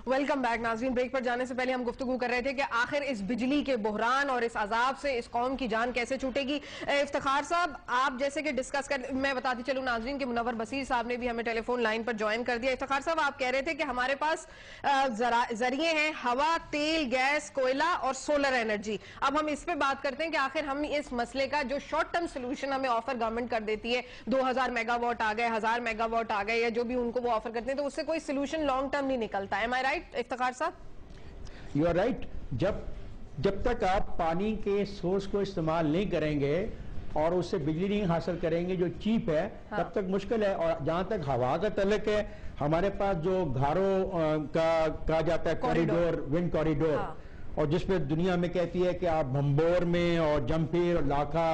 Welcome back ناظرین. Break پر جانے سے پہلے ہم گفتگو کر رہے تھے کہ آخر اس بجلی کے بحران اور اس عذاب سے اس قوم کی جان کیسے چھوٹے گی. افتخار صاحب, آپ جیسے کہ ڈسکس کر, میں بتاتی چلوں ناظرین کہ منور بصیر صاحب نے بھی ہمیں ٹیلی فون لائن پر جوائن کر دیا. افتخار صاحب, آپ کہہ رہے تھے کہ ہمارے پاس ذریعے ہیں ہوا, تیل, گیس, کوئلہ اور سولر انرجی. اب ہم اس پہ بات کرتے ہیں کہ آخر ہم اس مسئلے کا جو شارٹ ٹرم سولوشن ہمیں آفر گورنمنٹ کر دیتی ہے, 2000 میگا واٹ آ گئے, 1000 میگا واٹ آ گئے, یا جو بھی ان کو وہ آفر کرتے ہیں, تو اس سے کوئی سولوشن لانگ ٹرم نہیں نکلتا. ایم آئی رائٹ افتخار صاحب؟ You are right. جب تک آپ پانی کے سورس کو استعمال نہیں کریں گے اور اس سے بجلی نہیں حاصل کریں گے جو چیپ ہے, تب تک مشکل ہے. اور جہاں تک ہوا کا تعلق ہے, ہمارے پاس جو گھاروں کا کہا جاتا ہے کوریڈور, ونڈ کوریڈور, اور جس پہ دنیا میں کہتی ہے کہ آپ بھمبور میں اور جمپیر اور لاکھا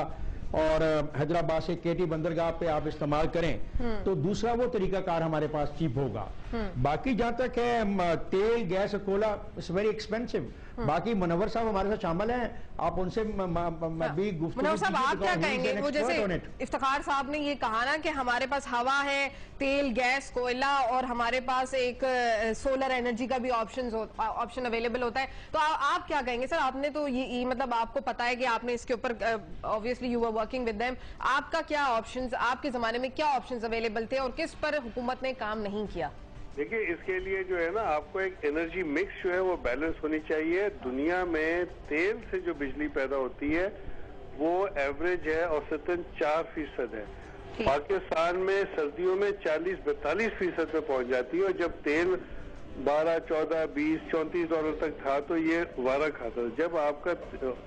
اور حیدرآباد سے کیٹی بندرگاہ پہ آپ استعمال کریں, تو دوسرا وہ طریقہ کار ہمارے پاس چیپ ہوگا. باقی جہاں تک ہے تیل, گیس اور کوئلہ, اٹس ویری ایکسپینسو. باقی منور صاحب ہمارے ساتھ شامل ہیں, آپ ان سے بھی گفتگو. منور صاحب آپ کیا کہیں گے؟ وہ جیسے افتخار صاحب نے یہ کہا نا کہ ہمارے پاس ہوا ہے, تیل, گیس, کوئلہ, اور ہمارے پاس ایک سولر انرجی کا بھی آپشن اویلیبل ہوتا ہے, تو آپ کیا کہیں گے سر؟ آپ نے تو یہ مطلب آپ کو پتا ہے کہ آپ نے اس کے اوپر obviously you were working with them, آپ کا کیا آپشنز, آپ کے زمانے میں کیا آپشنز اویلیبل تھے اور کس پر حکومت نے کام نہیں کیا؟ دیکھیں, اس کے لیے جو ہے نا, آپ کو ایک انرجی مکس جو ہے وہ بیلنس ہونی چاہیے. دنیا میں تیل سے جو بجلی پیدا ہوتی ہے وہ ایوریج ہے اوسطاً 4% ہے. پاکستان میں سردیوں میں 40-42% پہ پہنچ جاتی ہے, اور جب تیل 12, 14, 20, 34 ڈالر تک تھا تو یہ وارہ کھاتا تھا. جب آپ کا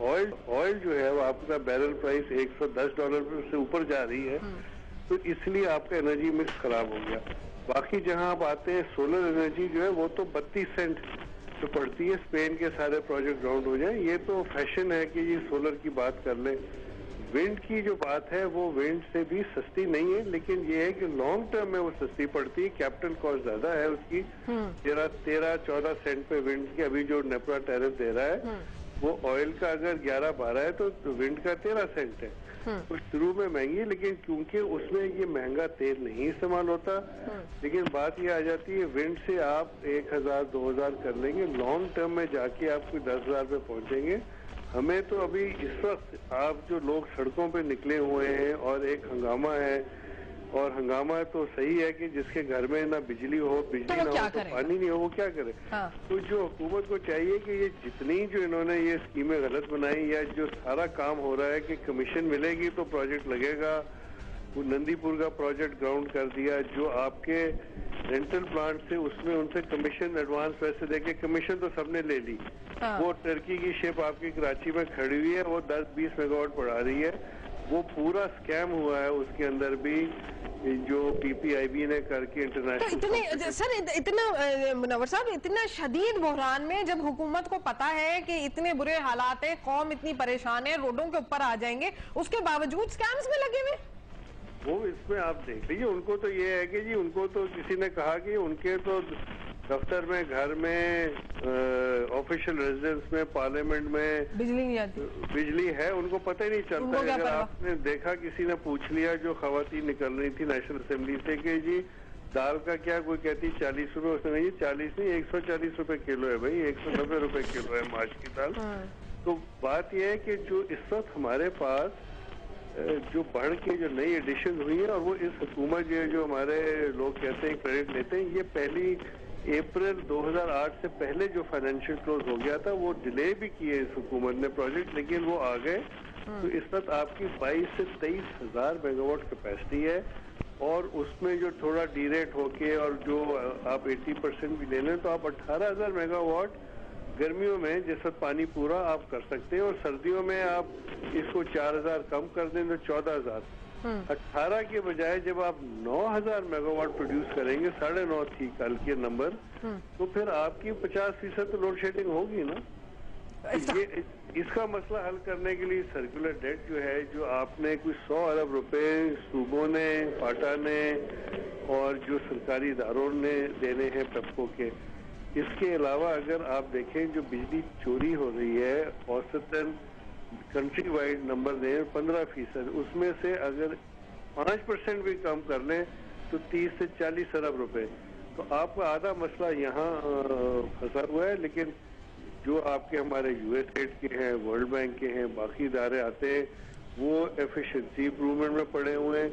آئل جو ہے وہ آپ کا بیرل پرائس $110 سے اوپر جا رہی ہے, تو اس لیے آپ کا انرجی مکس خراب ہو گیا. باقی جہاں آپ آتے ہیں سولر انرجی جو ہے وہ تو 32 سینٹ جو پڑتی ہے, اسپین کے سارے پروجیکٹ گراؤنڈ ہو جائیں. یہ تو فیشن ہے کہ یہ سولر کی بات کر لیں. ونڈ کی جو بات ہے وہ ونڈ سے بھی سستی نہیں ہے, لیکن یہ ہے کہ لانگ ٹرم میں وہ سستی پڑتی ہے. کیپٹل کاسٹ زیادہ ہے اس کی, 13-14 سینٹ پہ ونڈ کی. ابھی جو نیپرا ٹیرف دے رہا ہے وہ آئل کا اگر 11-12 ہے تو ونڈ کا 13 سینٹ ہے. تو شروع میں مہنگی, لیکن کیونکہ اس میں یہ مہنگا تیل نہیں استعمال ہوتا. لیکن بات یہ آ جاتی ہے ونڈ سے آپ 1000-2000 کر لیں گے, لانگ ٹرم میں جا کے آپ کوئی 10,000 پہ پہنچیں گے. ہمیں تو ابھی اس وقت آپ جو لوگ سڑکوں پہ نکلے ہوئے ہیں اور ایک ہنگامہ ہے, اور ہنگامہ تو صحیح ہے کہ جس کے گھر میں نہ بجلی ہو, بجلی نہ ہو تو پانی نہیں ہو, وہ کیا کرے؟ تو جو حکومت کو چاہیے کہ یہ جتنی جو انہوں نے یہ اسکیمیں غلط بنائی, یا جو سارا کام ہو رہا ہے کہ کمیشن ملے گی تو پروجیکٹ لگے گا. وہ نندی پور کا پروجیکٹ گراؤنڈ کر دیا, جو آپ کے رینٹل پلانٹ سے اس میں ان سے کمیشن ایڈوانس پیسے دے کے کمیشن تو سب نے لے لی. وہ ٹرکی کی شپ آپ کی کراچی میں کھڑی ہوئی ہے, وہ 10-20 میگا واٹ بڑھا رہی ہے. وہ پورا سکیم ہوا ہے اس کے اندر بھی, جو پی پی آئی بی نے کر کے انٹرنیشنل. سر اتنا منور صاحب, اتنا شدید بحران میں جب حکومت کو پتا ہے کہ اتنے برے حالات ہیں, قوم اتنی پریشان ہے, روڈوں کے اوپر آ جائیں گے, اس کے باوجود سکیمز میں لگے ہوئے. وہ اس میں آپ دیکھ لیجیے, ان کو تو یہ ہے کہ جی ان کو تو کسی نے کہا کہ ان کے تو دفتر میں, گھر میں, آفیشیل ریزیڈنس میں, پارلیمنٹ میں بجلی نہیں آتی, بجلی ہے, ان کو پتہ ہی نہیں چلتا. اگر آپ نے دیکھا, کسی نے پوچھ لیا, جو خواتین نکل رہی تھی نیشنل اسمبلی سے, کہ جی دال کا کیا, کوئی کہتی 40 روپے, اس نے نہیں 40 نہیں 140 روپے کلو ہے بھائی, 190 روپے کلو ہے مارچ کی دال. تو بات یہ ہے کہ جو اس وقت ہمارے پاس جو بڑھ کے جو نئی ایڈیشن ہوئی ہیں, اور وہ اس حکومت جو ہمارے لوگ کہتے ہیں کریڈٹ لیتے ہیں, یہ پہلی اپریل 2008 سے پہلے جو فائنینشیل کلوز ہو گیا تھا وہ ڈیلے بھی کیے اس حکومت نے پروجیکٹ, لیکن وہ آ گئے. تو اس وقت آپ کی 22 سے 23 ہزار میگا واٹ کیپیسٹی ہے, اور اس میں جو تھوڑا ڈی ریٹ ہو کے اور جو آپ 80% بھی لے لیں تو آپ 18,000 میگا واٹ گرمیوں میں جس وقت پانی پورا آپ کر سکتے ہیں, اور سردیوں میں آپ اس کو 4,000 کم کر دیں تو 14,000. 18 کے بجائے جب آپ 9,000 میگا واٹ پروڈیوس کریں گے, 9.5 تھی کل کے نمبر, تو پھر آپ کی 50% تو لوڈ شیڈنگ ہوگی نا. اس کا مسئلہ حل کرنے کے لیے سرکولر ڈیٹ جو ہے, جو آپ نے کوئی 100 ارب روپے صوبوں نے, پاٹا نے اور جو سرکاری اداروں نے دینے ہیں پیپکو کے. اس کے علاوہ اگر آپ دیکھیں جو بجلی چوری ہو رہی ہے, اوسطاً کنٹری وائڈ نمبر دیں 15%, اس میں سے اگر 5% بھی کم کر لیں تو 30 سے 40 ارب روپے. تو آپ کا آدھا مسئلہ یہاں پھنسا ہوا ہے. لیکن جو آپ کے ہمارے یو ایس ایڈ کے ہیں, ورلڈ بینک کے ہیں, باقی ادارے آتے ہیں, وہ ایفیشنسی امپروومنٹ میں پڑے ہوئے ہیں.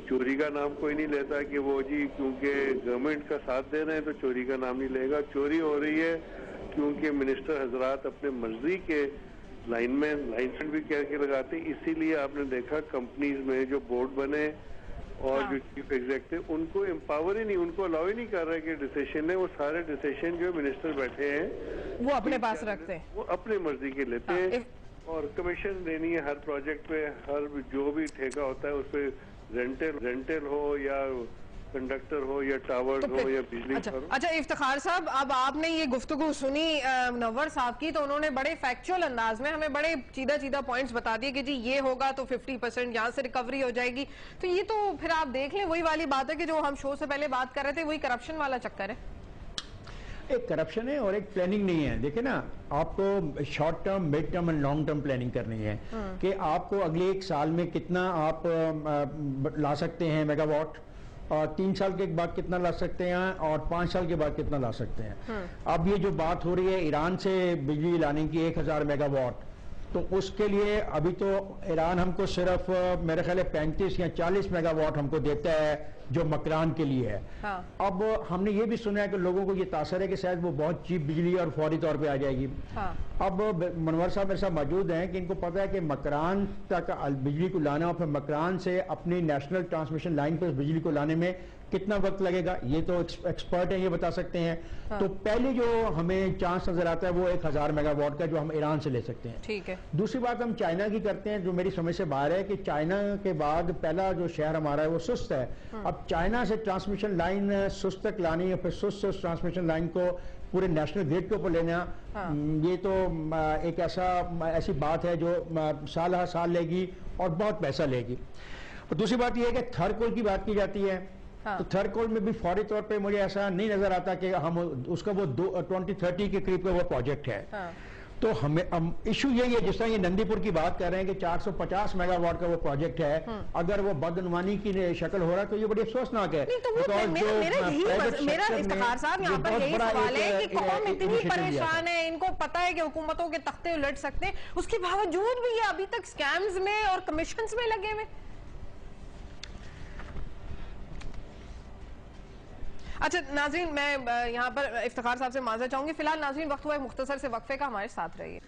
چوری کا نام کوئی نہیں لیتا کہ وہ جی کیونکہ گورنمنٹ کا ساتھ دے رہے ہیں تو چوری کا نام نہیں لے گا. چوری ہو رہی ہے کیونکہ منسٹر حضرات اپنے مرضی کے لائن بھی کہہ کے لگاتے ہیں. اسی لیے آپ نے دیکھا کمپنیز میں جو بورڈ بنے اور جو چیف ایگزیکٹو, ان کو امپاور ہی نہیں, ان کو الاؤ ہی نہیں کر رہے کہ ڈیسیشن ہے. وہ سارے ڈیسیشن جو منسٹر بیٹھے ہیں وہ اپنے پاس رکھتے ہیں, وہ اپنے مرضی کے لیتے ہیں. اور کمیشن دینی ہے ہر پروجیکٹ پہ, ہر جو بھی ٹھیکہ ہوتا ہے اس پہ, رینٹل ہو یا کنڈکٹر ہو یا ٹاور ہو یا بجلی ہو. اچھا افتخار صاحب, اب آپ نے یہ گفتگو سنی منور صاحب کی, تو انہوں نے بڑے فیکچول انداز میں ہمیں بڑے چیدہ پوائنٹس بتا دیے کہ جی یہ ہوگا تو 50% یہاں سے ریکوری ہو جائے گی. تو یہ تو پھر آپ دیکھ لیں وہی والی بات ہے کہ جو ہم شو سے پہلے بات کر رہے تھے, وہی کرپشن والا چکر ہے. ایک کرپشن ہے اور ایک پلاننگ نہیں ہے. دیکھیں نا, آپ کو شارٹ ٹرم, مڈ ٹرم اور لانگ ٹرم پلاننگ کرنی ہے کہ آپ کو اگلے ایک سال میں کتنا آپ لا سکتے ہیں میگا واٹ, اور 3 سال کے بعد کتنا لا سکتے ہیں, اور 5 سال کے بعد کتنا لا سکتے ہیں. اب یہ جو بات ہو رہی ہے ایران سے بجلی لانے کی 1000 میگا واٹ, تو اس کے لیے ابھی تو ایران ہم کو صرف میرے خیال ہے 35 یا 40 میگا واٹ ہم کو دیتا ہے جو مکران کے لیے ہے. اب ہم نے یہ بھی سنا ہے کہ لوگوں کو یہ تاثر ہے کہ شاید وہ بہت چیپ بجلی اور فوری طور پہ آ جائے گی. اب منور صاحب ایسا موجود ہیں کہ ان کو پتا ہے کہ مکران تک بجلی کو لانا اور پھر مکران سے اپنی نیشنل ٹرانسمیشن لائن پر بجلی کو لانے میں کتنا وقت لگے گا, یہ تو ایکسپرٹ ہیں, یہ بتا سکتے ہیں. تو پہلے جو ہمیں چانس نظر آتا ہے وہ 1000 میگا واٹ کا جو ہم ایران سے لے سکتے ہیں. ٹھیک ہے. دوسری بات ہم چائنا کی کرتے ہیں, جو میری سمجھ سے باہر ہے کہ چائنا کے بعد پہلا جو شہر ہمارا ہے وہ سست ہے. اب چائنا سے ٹرانسمیشن لائن سست تک لانی ہے, پھر سست سے ٹرانسمیشن لائن کو پورے نیشنل گریڈ کے اوپر لینا, یہ تو ایک ایسی بات ہے جو سال ہر سال لے گی اور بہت پیسہ لے گی. اور دوسری بات یہ ہے کہ تھرڈ کول کی بات کی جاتی ہے, تو تھرڈ کول میں بھی فوری طور پہ مجھے ایسا نہیں نظر آتا کہ ہم اس کا وہ 2030 کے قریب کا وہ پروجیکٹ ہے. تو ہمیں ایشو یہی ہے, جس طرح یہ نندی پور کی بات کر رہے ہیں کہ 450 میگا واٹ کا وہ پروجیکٹ ہے, اگر وہ بدعنوانی کی شکل ہو رہا ہے تو یہ بڑی افسوسناک ہے. میرا افتخار صاحب یہاں پر یہی سوال ہے کہ قوم اتنی پریشان ہے, ان کو پتا ہے کہ حکومتوں کے تختے الٹ سکتے ہیں, اس کے باوجود بھی یہ ابھی تک سکیمز میں اور کمیشنز میں لگے ہوئے. اچھا ناظرین, میں یہاں پر افتخار صاحب سے معذرت چاہوں گی. فی الحال ناظرین وقت ہوا ہے مختصر سے وقفے کا, ہمارے ساتھ رہیے.